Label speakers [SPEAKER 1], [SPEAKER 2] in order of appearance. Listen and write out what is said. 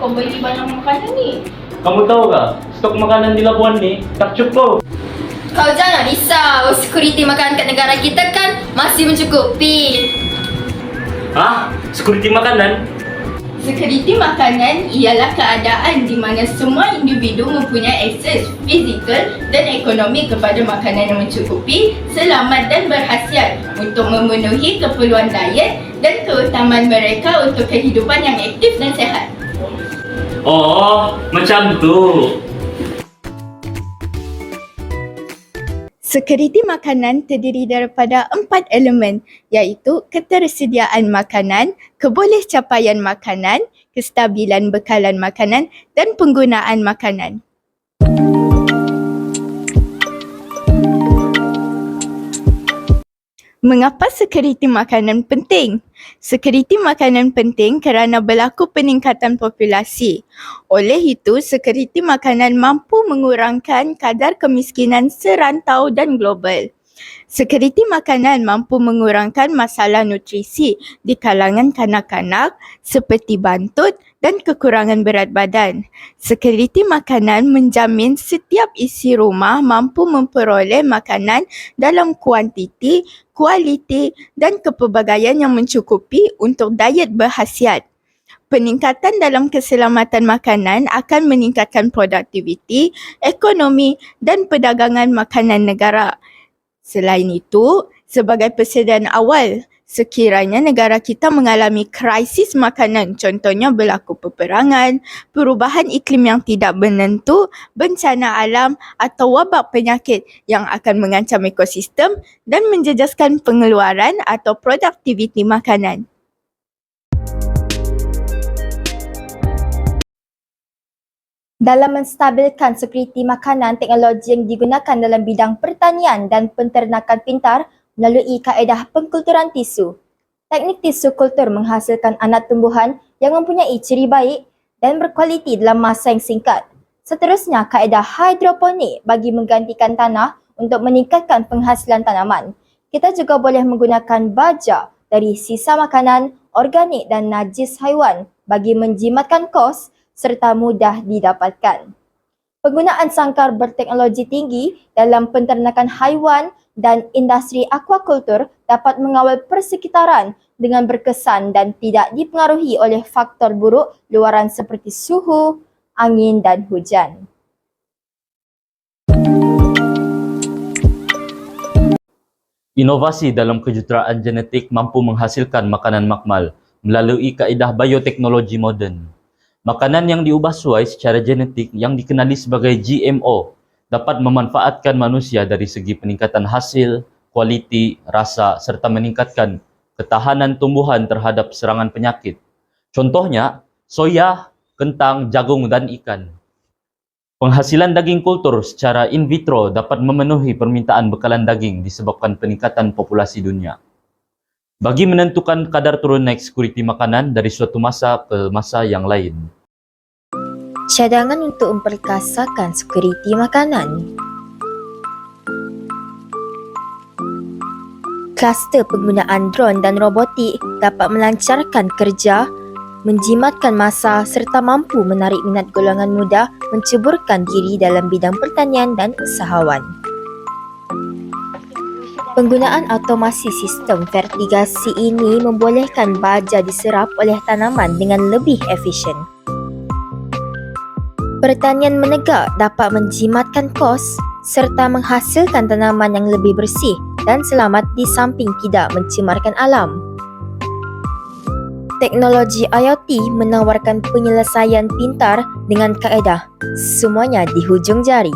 [SPEAKER 1] kau beli banyak makanan ni?
[SPEAKER 2] Kamu tahu gak, stok makanan di Labuan ni tak cukup.
[SPEAKER 1] Kau jangan risau, security makanan kat negara kita kan masih mencukupi.
[SPEAKER 2] Hah? Security makanan?
[SPEAKER 1] Security makanan ialah keadaan di mana semua individu mempunyai akses fizikal dan ekonomi kepada makanan yang mencukupi, selamat dan berkhasiat untuk memenuhi keperluan diet dan keutamaan mereka untuk kehidupan yang aktif dan sihat.
[SPEAKER 2] Oh, macam tu.
[SPEAKER 3] Security makanan terdiri daripada 4 elemen iaitu ketersediaan makanan, kebolehcapaian makanan, kestabilan bekalan makanan dan penggunaan makanan. Mengapa security makanan penting? Security makanan penting kerana berlaku peningkatan populasi. Oleh itu, security makanan mampu mengurangkan kadar kemiskinan serantau dan global. Security makanan mampu mengurangkan masalah nutrisi di kalangan kanak-kanak seperti bantut dan kekurangan berat badan. Security makanan menjamin setiap isi rumah mampu memperoleh makanan dalam kuantiti, kualiti dan kepelbagaian yang mencukupi untuk diet berkhasiat. Peningkatan dalam keselamatan makanan akan meningkatkan produktiviti, ekonomi dan perdagangan makanan negara. Selain itu, sebagai persediaan awal, sekiranya negara kita mengalami krisis makanan, contohnya berlaku peperangan, perubahan iklim yang tidak menentu, bencana alam atau wabak penyakit yang akan mengancam ekosistem dan menjejaskan pengeluaran atau produktiviti makanan.
[SPEAKER 4] Dalam menstabilkan security makanan, teknologi yang digunakan dalam bidang pertanian dan penternakan pintar melalui kaedah pengkulturan tisu. Teknik tisu kultur menghasilkan anak tumbuhan yang mempunyai ciri baik dan berkualiti dalam masa yang singkat. Seterusnya, kaedah hidroponik bagi menggantikan tanah untuk meningkatkan penghasilan tanaman. Kita juga boleh menggunakan baja dari sisa makanan, organik dan najis haiwan bagi menjimatkan kos serta mudah didapatkan. Penggunaan sangkar berteknologi tinggi dalam penternakan haiwan dan industri aquakultur dapat mengawal persekitaran dengan berkesan dan tidak dipengaruhi oleh faktor buruk luaran seperti suhu, angin dan hujan.
[SPEAKER 2] Inovasi dalam kejuruteraan genetik mampu menghasilkan makanan makmal melalui kaedah bioteknologi moden. Makanan yang diubah suai secara genetik yang dikenali sebagai GMO dapat memanfaatkan manusia dari segi peningkatan hasil, kualiti, rasa serta meningkatkan ketahanan tumbuhan terhadap serangan penyakit. Contohnya, soya, kentang, jagung dan ikan. Penghasilan daging kultur secara in vitro dapat memenuhi permintaan bekalan daging disebabkan peningkatan populasi dunia. Bagi menentukan kadar turun naik security makanan dari suatu masa ke masa yang lain.
[SPEAKER 4] Cadangan untuk memperkasakan security makanan. Kluster penggunaan drone dan robotik dapat melancarkan kerja, menjimatkan masa serta mampu menarik minat golongan muda menceburkan diri dalam bidang pertanian dan usahawan. Penggunaan automasi sistem fertigasi ini membolehkan baja diserap oleh tanaman dengan lebih efisien. Pertanian menegak dapat menjimatkan kos serta menghasilkan tanaman yang lebih bersih dan selamat di samping tidak mencemarkan alam. Teknologi IoT menawarkan penyelesaian pintar dengan kaedah semuanya di hujung jari.